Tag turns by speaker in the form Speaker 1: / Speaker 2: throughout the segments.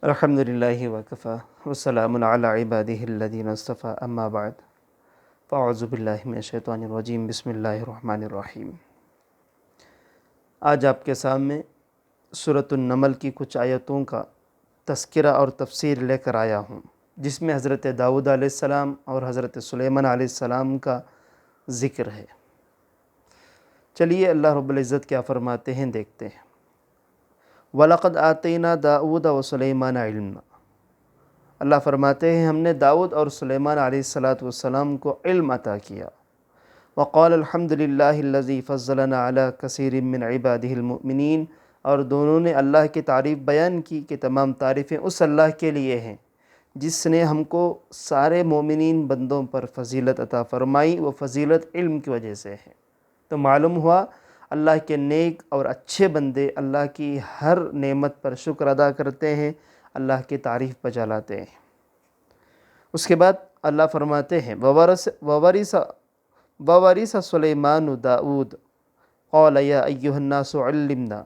Speaker 1: الحمدللہ وکفا والسلام علی عبادہ الذین اصطفیٰ اما بعد فاعوذ باللہ من الشیطان الرجیم بسم اللہ الرحمن الرحیم۔ آج آپ کے سامنے سورۃ النمل کی کچھ آیتوں کا تذکرہ اور تفسیر لے کر آیا ہوں، جس میں حضرت داؤد علیہ السلام اور حضرت سلیمان علیہ السلام کا ذکر ہے۔ چلیے اللہ رب العزت کیا فرماتے ہیں دیکھتے ہیں۔ وَلَقَدْ آتَيْنَا دَاؤُودَ وَسُلَيْمَانَ عِلْمًا۔ اللہ فرماتے ہیں ہم نے داؤد اور سلیمان علیہ السلام کو علم عطا کیا۔ وَقَالَ الْحَمْدُ لِلَّهِ الَّذِي فَضَّلَنَا عَلَى كَثِيرٍ مِّنْ عِبَادِهِ الْمُؤْمِنِينَ، اور دونوں نے اللہ کی تعریف بیان کی کہ تمام تعریفیں اس اللہ کے لیے ہیں جس نے ہم کو سارے مومنین بندوں پر فضیلت عطا فرمائی۔ وہ فضیلت علم کی وجہ سے ہے۔ تو معلوم ہوا اللہ کے نیک اور اچھے بندے اللہ کی ہر نعمت پر شکر ادا کرتے ہیں، اللہ کی تعریف بجا لاتے ہیں۔ اس کے بعد اللہ فرماتے ہیں وَوَرِثَ سُلَيْمَانُ دَاؤُد قَالَ يَا أَيُّهَا النَّاسُ عَلِّمْنَا۔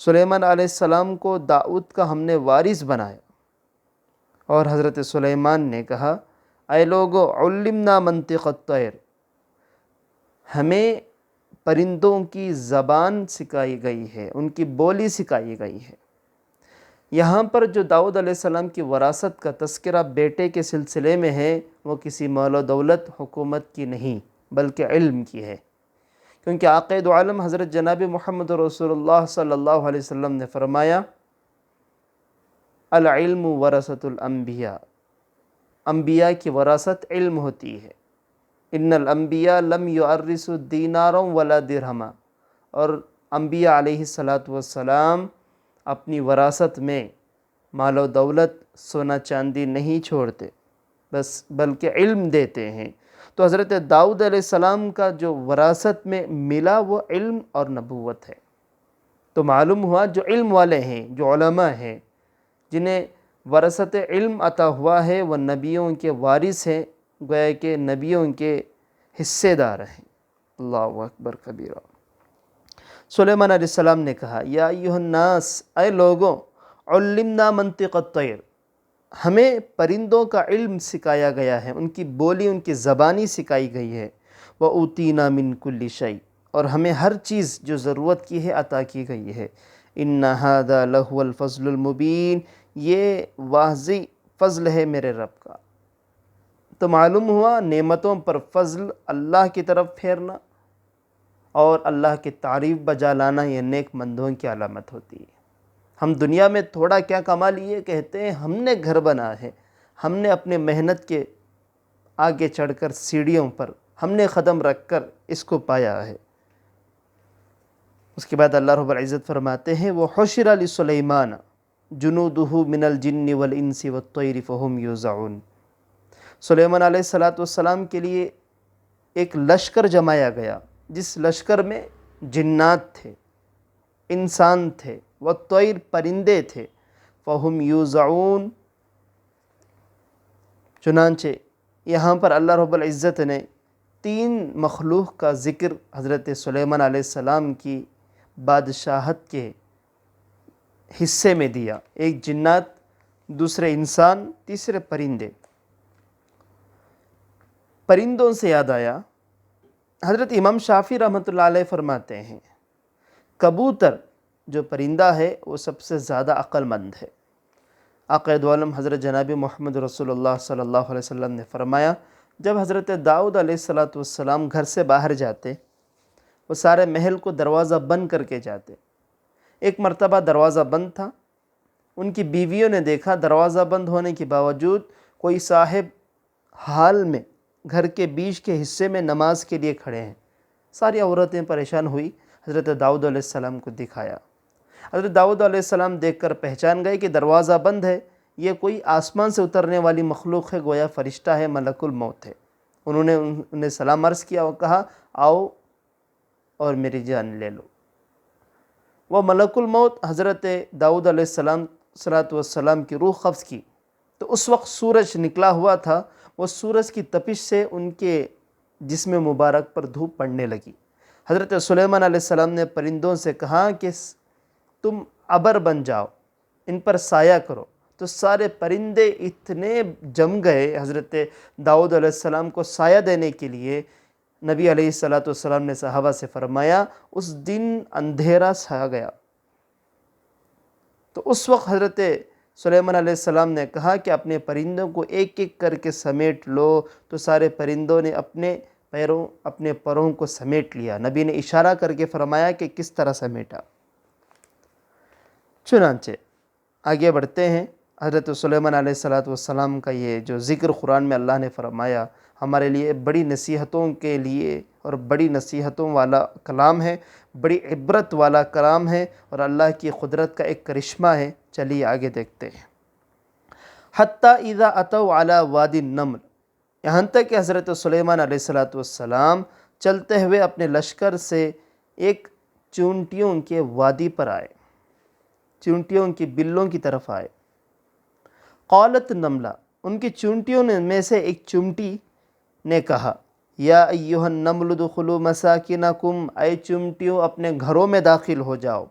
Speaker 1: سلیمان علیہ السلام کو داؤد کا ہم نے وارث بنایا، اور حضرت سلیمان نے کہا اے لوگو علمنا منطق الطیر، ہمیں پرندوں کی زبان سکھائی گئی ہے، ان کی بولی سکھائی گئی ہے۔ یہاں پر جو داؤد علیہ السلام کی وراثت کا تذکرہ بیٹے کے سلسلے میں ہے، وہ کسی مال و دولت حکومت کی نہیں بلکہ علم کی ہے، کیونکہ عقائد عالم حضرت جناب محمد رسول اللہ صلی اللہ علیہ وسلم نے فرمایا العلم ورثۃ الانبیاء، انبیاء کی وراثت علم ہوتی ہے۔ ان الانبیاء لم یورثوا دینارا ولا درہما، اور انبیاء علیہ السلام اپنی وراثت میں مال و دولت سونا چاندی نہیں چھوڑتے، بلکہ علم دیتے ہیں۔ تو حضرت داؤد علیہ السلام کا جو وراثت میں ملا وہ علم اور نبوت ہے۔ تو معلوم ہوا جو علم والے ہیں، جو علماء ہیں، جنہیں وراثت علم عطا ہوا ہے، وہ نبیوں کے وارث ہیں، گویا کہ نبیوں کے حصے دار ہیں۔ اللہ اکبر کبیرہ۔ سلیمان علیہ السلام نے کہا یا ایھا الناس، اے لوگوں، علمنا منطق الطیر، ہمیں پرندوں کا علم سکھایا گیا ہے، ان کی بولی، ان کی زبانی سکھائی گئی ہے۔ وَأُوتِينَا مِن كُلِّ شَيْءٍ، اور ہمیں ہر چیز جو ضرورت کی ہے عطا کی گئی ہے۔ إِنَّ هَذَا لَهُوَ الْفَضْلُ الْمُبِينُ، یہ واضح فضل ہے میرے رب کا۔ تو معلوم ہوا نعمتوں پر فضل اللہ کی طرف پھیرنا اور اللہ کی تعریف بجا لانا یہ نیک مندوں کی علامت ہوتی ہے۔ ہم دنیا میں تھوڑا کیا کما لیے، کہتے ہیں ہم نے گھر بنا ہے، ہم نے اپنے محنت کے آگے چڑھ کر سیڑھیوں پر ہم نے قدم رکھ کر اس کو پایا ہے۔ اس کے بعد اللہ رب العزت فرماتے ہیں وَحُشِرَ لِسُلَيْمَانَ جُنُودُهُ مِنَ الْجِنِّ وَالْإِنسِ وَالطَّيْرِ فَهُمْ يُوزَعُونَ۔ سلیمان علیہ السلام کے لیے ایک لشکر جمایا گیا، جس لشکر میں جنات تھے، انسان تھے، والطیر پرندے تھے، فَهُمْ يُوزَعُونَ۔ چنانچہ یہاں پر اللہ رب العزت نے تین مخلوق کا ذکر حضرت سلیمان علیہ السلام کی بادشاہت کے حصے میں دیا، ایک جنات، دوسرے انسان، تیسرے پرندے۔ پرندوں سے یاد آیا، حضرت امام شافعی رحمۃ اللہ علیہ فرماتے ہیں کبوتر جو پرندہ ہے وہ سب سے زیادہ عقل مند ہے۔ عقائد عالم حضرت جناب محمد رسول اللہ صلی اللہ علیہ وسلم نے فرمایا جب حضرت داؤد علیہ السلام گھر سے باہر جاتے، وہ سارے محل کو دروازہ بند کر کے جاتے۔ ایک مرتبہ دروازہ بند تھا، ان کی بیویوں نے دیکھا دروازہ بند ہونے کے باوجود کوئی صاحب حال میں گھر کے بیچ کے حصے میں نماز کے لیے کھڑے ہیں۔ ساری عورتیں پریشان ہوئی، حضرت داؤد علیہ السلام کو دکھایا۔ حضرت داؤد علیہ السلام دیکھ کر پہچان گئے کہ دروازہ بند ہے، یہ کوئی آسمان سے اترنے والی مخلوق ہے، گویا فرشتہ ہے، ملک الموت ہے۔ انہوں نے انہیں سلام عرض کیا اور کہا آؤ اور میری جان لے لو۔ وہ ملک الموت حضرت داؤد علیہ السلام کی روح قبض کی تو اس وقت سورج نکلا ہوا تھا، وہ سورج کی تپش سے ان کے جسم مبارک پر دھوپ پڑنے لگی۔ حضرت سلیمان علیہ السلام نے پرندوں سے کہا کہ تم ابر بن جاؤ، ان پر سایہ کرو۔ تو سارے پرندے اتنے جم گئے حضرت داؤد علیہ السلام کو سایہ دینے کے لیے۔ نبی علیہ السلام نے صحابہ سے فرمایا اس دن اندھیرا چھا گیا۔ تو اس وقت حضرت سلیمان علیہ السلام نے کہا کہ اپنے پرندوں کو ایک ایک کر کے سمیٹ لو۔ تو سارے پرندوں نے اپنے پروں کو سمیٹ لیا۔ نبی نے اشارہ کر کے فرمایا کہ کس طرح سمیٹا۔ چنانچہ آگے بڑھتے ہیں۔ حضرت سلیمان علیہ السلام کا یہ جو ذکر قرآن میں اللہ نے فرمایا ہمارے لیے بڑی نصیحتوں کے لیے اور بڑی نصیحتوں والا کلام ہے، بڑی عبرت والا کلام ہے اور اللہ کی قدرت کا ایک کرشمہ ہے۔ چلیے آگے دیکھتے ہیں۔ حتیٰ اذا اتوا علی وادی النمل، یہاں تک کہ حضرت سلیمان علیہ السلام چلتے ہوئے اپنے لشکر سے ایک چونٹیوں کے وادی پر آئے، چونٹیوں کی بلوں کی طرف آئے۔ قالت نملہ، ان کی چونٹیوں میں سے ایک چمٹی نے کہا، یا ایہا النمل ادخلوا مساکنکم، اے چمٹیوں اپنے گھروں میں داخل ہو جاؤ۔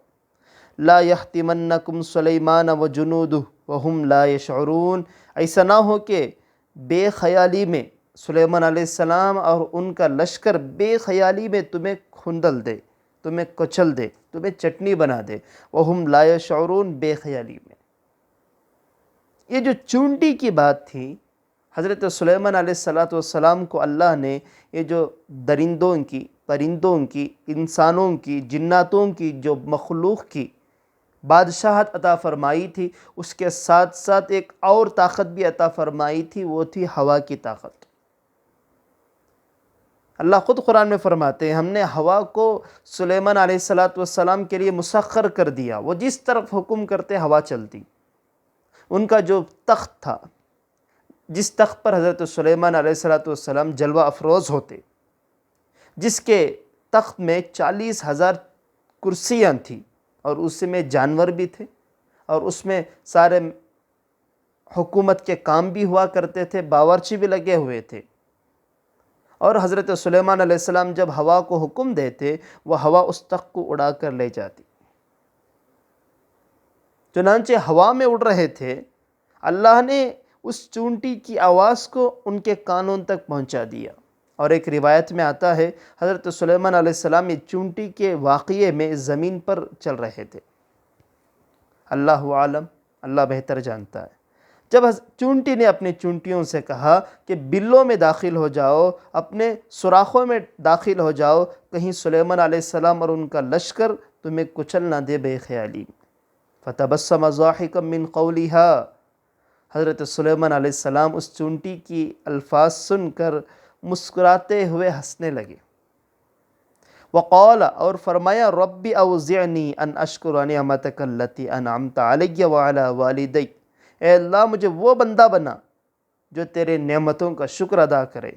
Speaker 1: لا یحطمنکم سلیمان وجنودہ وہم لا یشعرون، ایسا نہ ہو کہ بے خیالی میں سلیمان علیہ السلام اور ان کا لشکر بے خیالی میں تمہیں کھندل دے، تمہیں کچل دے، تمہیں چٹنی بنا دے۔ وہم لا یشعرون، بے خیالی میں۔ یہ جو چونٹی کی بات تھی، حضرت سلیمان علیہ السلام کو اللہ نے یہ جو درندوں کی، پرندوں کی، انسانوں کی، جناتوں کی جو مخلوق کی بادشاہت عطا فرمائی تھی، اس کے ساتھ ساتھ ایک اور طاقت بھی عطا فرمائی تھی، وہ تھی ہوا کی طاقت۔ اللہ خود قرآن میں فرماتے ہیں ہم نے ہوا کو سلیمان علیہ السلام کے لیے مسخر کر دیا، وہ جس طرف حکم کرتے ہوا چلتی۔ ان کا جو تخت تھا، جس تخت پر حضرت سلیمان علیہ السلام جلوہ افروز ہوتے، جس کے تخت میں 40,000 کرسیاں تھیں اور اس میں جانور بھی تھے اور اس میں سارے حکومت کے کام بھی ہوا کرتے تھے، باورچی بھی لگے ہوئے تھے۔ اور حضرت سلیمان علیہ السلام جب ہوا کو حکم دیتے، وہ ہوا اس تخت کو اڑا کر لے جاتی۔ چنانچہ ہوا میں اڑ رہے تھے، اللہ نے اس چونٹی کی آواز کو ان کے کانوں تک پہنچا دیا۔ اور ایک روایت میں آتا ہے حضرت سلیمان علیہ السلام یہ چونٹی کے واقعے میں زمین پر چل رہے تھے۔ اللہ عالم، اللہ بہتر جانتا ہے۔ جب چونٹی نے اپنی چونٹیوں سے کہا کہ بلوں میں داخل ہو جاؤ، اپنے سوراخوں میں داخل ہو جاؤ، کہیں سلیمان علیہ السلام اور ان کا لشکر تمہیں کچل نہ دے بے خیالی۔ فتبسم ضاحکا من قولہا، حضرت سلیمان علیہ السلام اس چونٹی کی الفاظ سن کر مسکراتے ہوئے ہنسنے لگے۔ وقال، اور فرمایا، رب اوزعنی ان اشکر نعمتک التی انعمت علی وعلی والدی، اے اللہ مجھے وہ بندہ بنا جو تیرے نعمتوں کا شکر ادا کرے،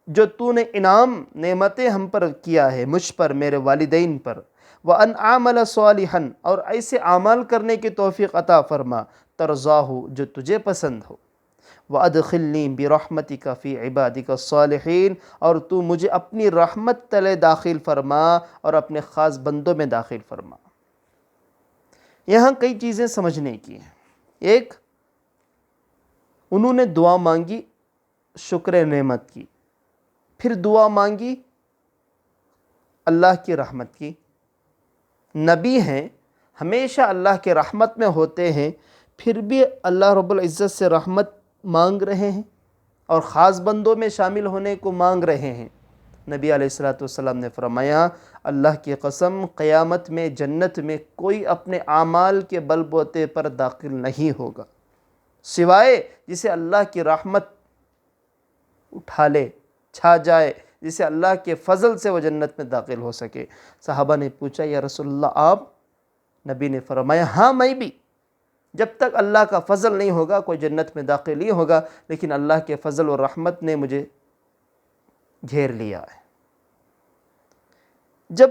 Speaker 1: جو تو نے انعام نعمتیں ہم پر کیا ہے، مجھ پر، میرے والدین پر۔ وَأَنْ أَعْمَلَ صَالِحًا، اور ایسے اعمال کرنے کی توفیق عطا فرما ترضاہ، جو تجھے پسند ہو۔ وَأَدْخِلْنِي بِرَحْمَتِكَ فِي عِبَادِكَ الصَّالِحِينَ، اور تو مجھے اپنی رحمت تلے داخل فرما اور اپنے خاص بندوں میں داخل فرما۔ یہاں کئی چیزیں سمجھنے کی ہیں۔ ایک، انہوں نے دعا مانگی شکر نعمت کی، پھر دعا مانگی اللہ کی رحمت کی۔ نبی ہیں، ہمیشہ اللہ کے رحمت میں ہوتے ہیں، پھر بھی اللہ رب العزت سے رحمت مانگ رہے ہیں اور خاص بندوں میں شامل ہونے کو مانگ رہے ہیں۔ نبی علیہ السلام نے فرمایا اللہ کی قسم قیامت میں جنت میں کوئی اپنے اعمال کے بل بوتے پر داخل نہیں ہوگا، سوائے جسے اللہ کی رحمت اٹھا لے، چھا جائے، جسے اللہ کے فضل سے وہ جنت میں داخل ہو سکے۔ صحابہ نے پوچھا یا رسول اللہ آپ؟ نبی نے فرمایا ہاں میں بھی، جب تک اللہ کا فضل نہیں ہوگا کوئی جنت میں داخل نہیں ہوگا، لیکن اللہ کے فضل و رحمت نے مجھے گھیر لیا ہے۔ جب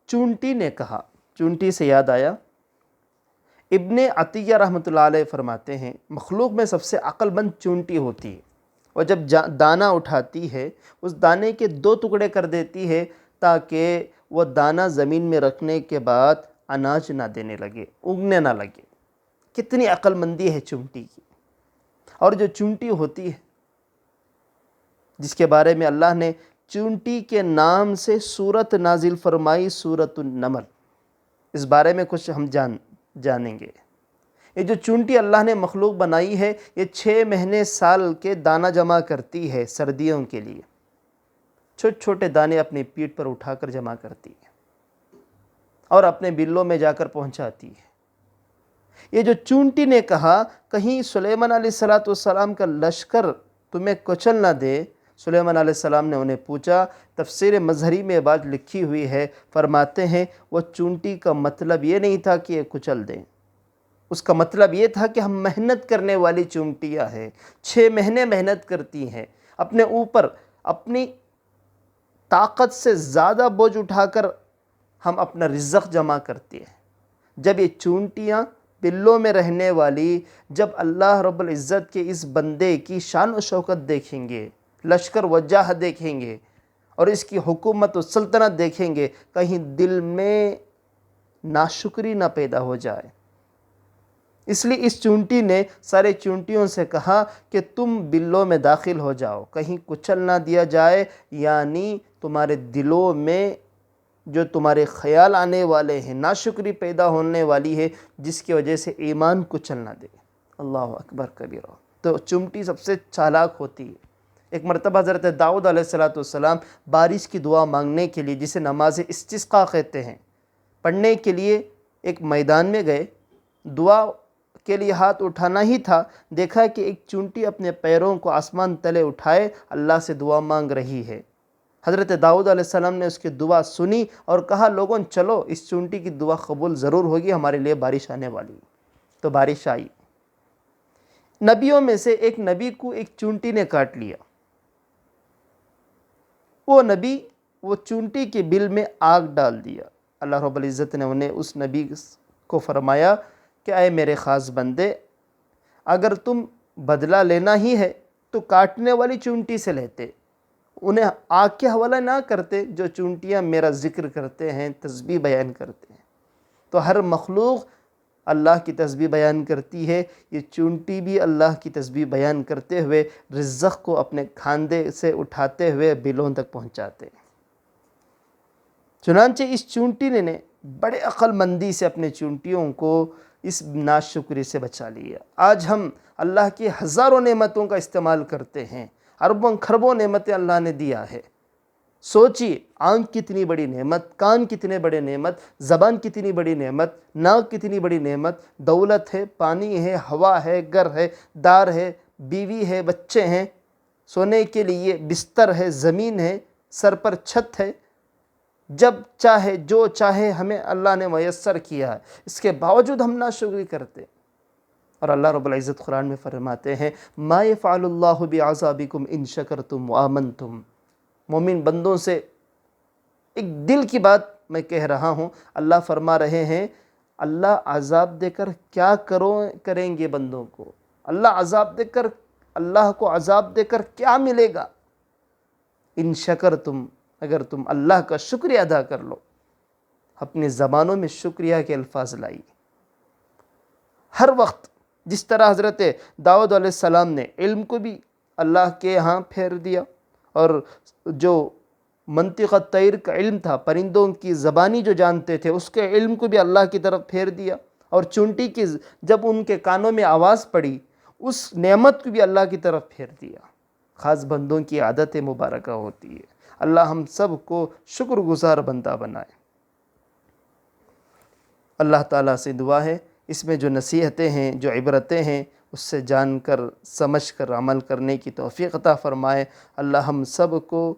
Speaker 1: چونٹی نے کہا، چونٹی سے یاد آیا، ابن عطیہ رحمۃ اللہ علیہ فرماتے ہیں مخلوق میں سب سے عقل مند چونٹی ہوتی ہے، اور جب دانہ اٹھاتی ہے اس دانے کے 2 ٹکڑے کر دیتی ہے تاکہ وہ دانہ زمین میں رکھنے کے بعد اناج نہ دینے لگے، اگنے نہ لگے۔ کتنی عقل مندی ہے چونٹی کی. اور جو چونٹی ہوتی ہے جس کے بارے میں اللہ نے چونٹی کے نام سے سورت نازل فرمائی، سورت النمل، اس بارے میں کچھ ہم جانیں گے. یہ جو چونٹی اللہ نے مخلوق بنائی ہے، یہ 6 مہینے سال کے دانہ جمع کرتی ہے سردیوں کے لیے. چھوٹے چھوٹے دانے اپنی پیٹھ پر اٹھا کر جمع کرتی ہے اور اپنے بلوں میں جا کر پہنچاتی ہے. یہ جو چونٹی نے کہا کہیں سلیمان علیہ السلام کا لشکر تمہیں کچل نہ دے. سلیمان علیہ السلام نے انہیں پوچھا. تفسیر مظہری میں بات لکھی ہوئی ہے، فرماتے ہیں وہ چونٹی کا مطلب یہ نہیں تھا کہ یہ کچل دیں، اس کا مطلب یہ تھا کہ ہم محنت کرنے والی چونٹیاں ہیں، 6 مہینے محنت کرتی ہیں، اپنے اوپر اپنی طاقت سے زیادہ بوجھ اٹھا کر ہم اپنا رزق جمع کرتے ہیں. جب یہ چونٹیاں بلوں میں رہنے والی، جب اللہ رب العزت کے اس بندے کی شان و شوکت دیکھیں گے، لشکر و جاہ دیکھیں گے اور اس کی حکومت و سلطنت دیکھیں گے، کہیں دل میں ناشکری نہ پیدا ہو جائے. اس لیے اس چونٹی نے سارے چونٹیوں سے کہا کہ تم بلوں میں داخل ہو جاؤ، کہیں کچل نہ دیا جائے، یعنی تمہارے دلوں میں جو تمہارے خیال آنے والے ہیں، ناشکری پیدا ہونے والی ہے جس کی وجہ سے ایمان کچل نہ دے. اللہ اکبر کبیرہ. تو چونٹی سب سے چالاک ہوتی ہے. ایک مرتبہ حضرت داؤد علیہ السلام بارش کی دعا مانگنے کے لیے، جسے نماز استسقاء کہتے ہیں، پڑھنے کے لیے ایک میدان میں گئے. دعا کے لیے ہاتھ اٹھانا ہی تھا، دیکھا کہ ایک چونٹی اپنے پیروں کو آسمان تلے اٹھائے اللہ سے دعا مانگ رہی ہے. حضرت داؤد علیہ السلام نے اس کی دعا سنی اور کہا لوگوں چلو اس چونٹی کی دعا قبول ضرور ہوگی، ہمارے لیے بارش آنے والی. تو بارش آئی. نبیوں میں سے ایک نبی کو ایک چونٹی نے کاٹ لیا. وہ نبی وہ چونٹی کے بل میں آگ ڈال دیا. اللہ رب العزت نے انہیں اس نبی کو فرمایا کہ اے میرے خاص بندے، اگر تم بدلہ لینا ہی ہے تو کاٹنے والی چونٹی سے لیتے، انہیں آگ کے حوالہ نہ کرتے جو چونٹیاں میرا ذکر کرتے ہیں، تسبیح بیان کرتے ہیں. تو ہر مخلوق اللہ کی تسبیح بیان کرتی ہے. یہ چونٹی بھی اللہ کی تسبیح بیان کرتے ہوئے رزق کو اپنے کھاندے سے اٹھاتے ہوئے بلوں تک پہنچاتے ہیں. چنانچہ اس چونٹی نے بڑے عقل مندی سے اپنے چونٹیوں کو اس ناشکری سے بچا لیا. آج ہم اللہ کی ہزاروں نعمتوں کا استعمال کرتے ہیں، اربوں خربوں نعمتیں اللہ نے دیا ہے. سوچیے آنکھ کتنی بڑی نعمت، کان کتنے بڑے نعمت، زبان کتنی بڑی نعمت، ناک کتنی بڑی نعمت، دولت ہے، پانی ہے، ہوا ہے، گھر ہے، دار ہے، بیوی ہے، بچے ہیں، سونے کے لیے بستر ہے، زمین ہے، سر پر چھت ہے. جب چاہے جو چاہے ہمیں اللہ نے میسر کیا ہے، اس کے باوجود ہم ناشکری کرتے. اور اللہ رب العزت قرآن میں فرماتے ہیں ما یفعل اللہ بعذابکم ان شکرتم وآمنتم. مومن بندوں سے ایک دل کی بات میں کہہ رہا ہوں. اللہ فرما رہے ہیں اللہ عذاب دے کر کیا کریں گے بندوں کو. اللہ کو عذاب دے کر کیا ملے گا. ان شکرتم، اگر تم اللہ کا شکریہ ادا کر لو. اپنی زبانوں میں شکریہ کے الفاظ لائی. ہر وقت جس طرح حضرت داؤد علیہ السلام نے علم کو بھی اللہ کے ہاں پھیر دیا، اور جو منطق الطیر کا علم تھا، پرندوں کی زبانی جو جانتے تھے، اس کے علم کو بھی اللہ کی طرف پھیر دیا. اور چونٹی کی جب ان کے کانوں میں آواز پڑی، اس نعمت کو بھی اللہ کی طرف پھیر دیا. خاص بندوں کی عادت مبارکہ ہوتی ہے. اللہ ہم سب کو شکر گزار بندہ بنائے. اللہ تعالیٰ سے دعا ہے اس میں جو نصیحتیں ہیں، جو عبرتیں ہیں، اس سے جان کر سمجھ کر عمل کرنے کی توفیق عطا فرمائے. اللہ ہم سب کو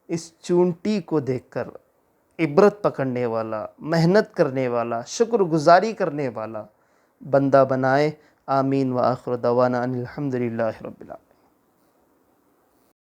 Speaker 1: اس چونٹی کو دیکھ کر عبرت پکڑنے والا، محنت کرنے والا، شکر گزاری کرنے والا بندہ بنائے. آمین. وآخر دعوانا ان الحمدللہ رب العالمین.